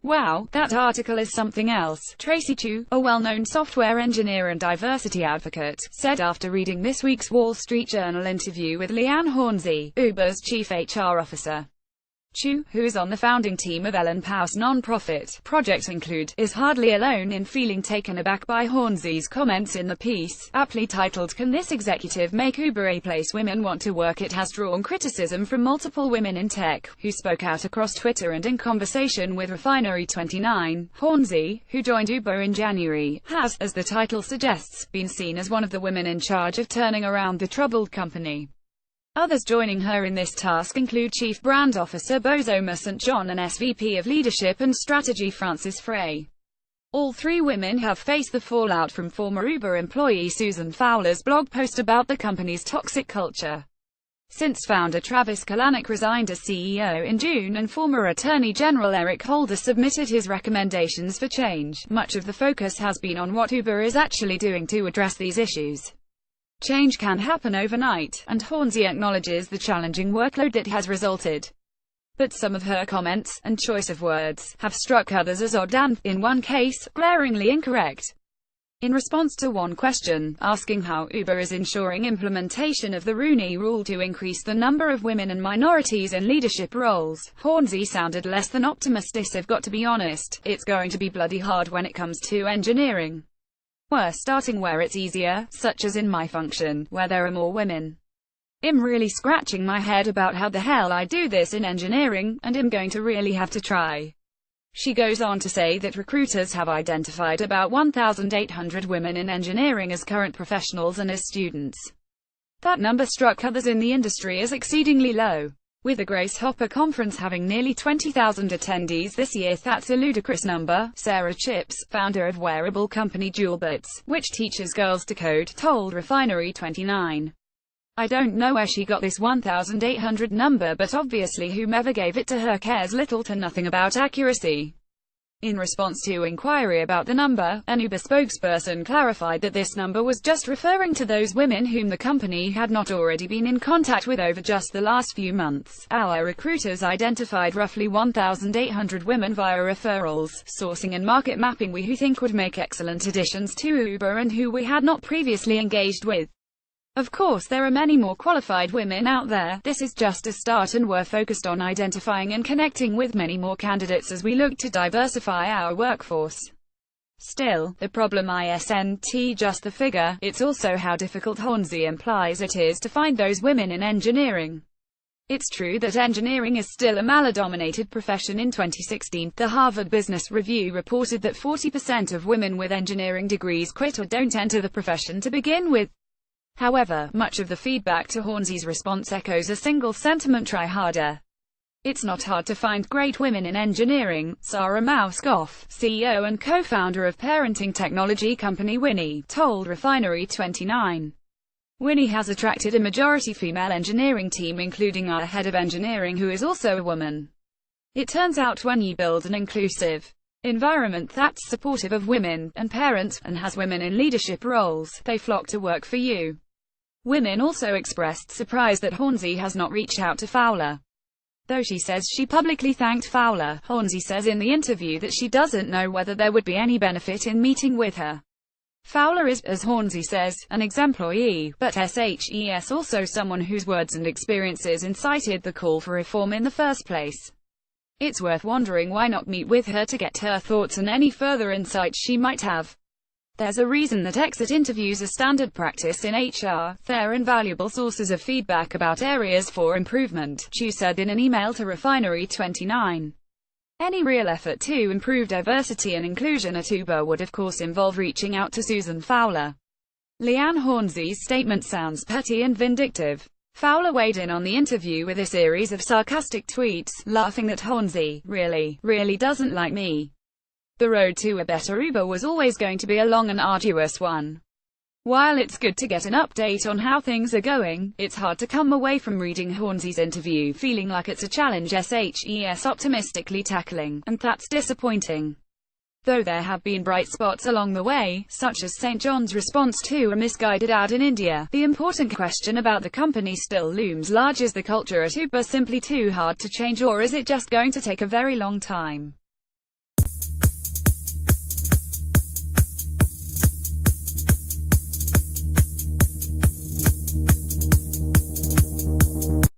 Wow, that article is something else, Tracy Chu, a well-known software engineer and diversity advocate, said after reading this week's Wall Street Journal interview with Liane Hornsey, Uber's chief HR officer. Chu, who is on the founding team of Ellen Pau's non-profit Project Include, is hardly alone in feeling taken aback by Hornsey's comments in the piece, aptly titled "Can This Executive Make Uber a Place Women Want to Work?" It has drawn criticism from multiple women in tech, who spoke out across Twitter and in conversation with Refinery29. Hornsey, who joined Uber in January, has, as the title suggests, been seen as one of the women in charge of turning around the troubled company. Others joining her in this task include Chief Brand Officer Bozoma St. John and SVP of Leadership and Strategy Frances Frey. All three women have faced the fallout from former Uber employee Susan Fowler's blog post about the company's toxic culture. Since founder Travis Kalanick resigned as CEO in June and former Attorney General Eric Holder submitted his recommendations for change, much of the focus has been on what Uber is actually doing to address these issues. Change can happen overnight, and Hornsey acknowledges the challenging workload that has resulted. But some of her comments, and choice of words, have struck others as odd and, in one case, glaringly incorrect. In response to one question, asking how Uber is ensuring implementation of the Rooney Rule to increase the number of women and minorities in leadership roles, Hornsey sounded less than optimistic. "I've got to be honest, it's going to be bloody hard when it comes to engineering. We're starting where it's easier, such as in my function, where there are more women. I'm really scratching my head about how the hell I do this in engineering, and I'm going to really have to try." She goes on to say that recruiters have identified about 1,800 women in engineering as current professionals and as students. That number struck others in the industry as exceedingly low. With the Grace Hopper conference having nearly 20,000 attendees this year, that's a ludicrous number, Sarah Chips, founder of wearable company Jewelbits, which teaches girls to code, told Refinery29. "I don't know where she got this 1,800 number, but obviously whomever gave it to her cares little to nothing about accuracy." In response to inquiry about the number, an Uber spokesperson clarified that this number was just referring to those women whom the company had not already been in contact with over just the last few months. "Our recruiters identified roughly 1,800 women via referrals, sourcing and market mapping who think would make excellent additions to Uber and who we had not previously engaged with. Of course there are many more qualified women out there. This is just a start and we're focused on identifying and connecting with many more candidates as we look to diversify our workforce. Still, the problem isn't just the figure, it's also how difficult Hornsey implies it is to find those women in engineering. It's true that engineering is still a male-dominated profession. In 2016, the Harvard Business Review reported that 40% of women with engineering degrees quit or don't enter the profession to begin with. However, much of the feedback to Hornsey's response echoes a single sentiment: try harder. It's not hard to find great women in engineering. Sarah Mauskopf, CEO and co-founder of parenting technology company Winnie, told Refinery29. "Winnie has attracted a majority female engineering team, including our head of engineering who is also a woman. It turns out when you build an inclusive environment that's supportive of women and parents, and has women in leadership roles, they flock to work for you." Women also expressed surprise that Hornsey has not reached out to Fowler. Though she says she publicly thanked Fowler, Hornsey says in the interview that she doesn't know whether there would be any benefit in meeting with her. Fowler is, as Hornsey says, an ex-employee, but SHES also someone whose words and experiences incited the call for reform in the first place. It's worth wondering why not meet with her to get her thoughts and any further insights she might have. There's a reason that exit interviews are standard practice in HR. They're invaluable sources of feedback about areas for improvement, Chu said in an email to Refinery29. Any real effort to improve diversity and inclusion at Uber would of course involve reaching out to Susan Fowler. Liane Hornsey's statement sounds petty and vindictive. Fowler weighed in on the interview with a series of sarcastic tweets, laughing that Hornsey really doesn't like me. The road to a better Uber was always going to be a long and arduous one. While it's good to get an update on how things are going, it's hard to come away from reading Hornsey's interview feeling like it's a challenge SHES optimistically tackling, and that's disappointing. Though there have been bright spots along the way, such as St. John's response to a misguided ad in India, the important question about the company still looms large. Is the culture at Uber simply too hard to change, or is it just going to take a very long time?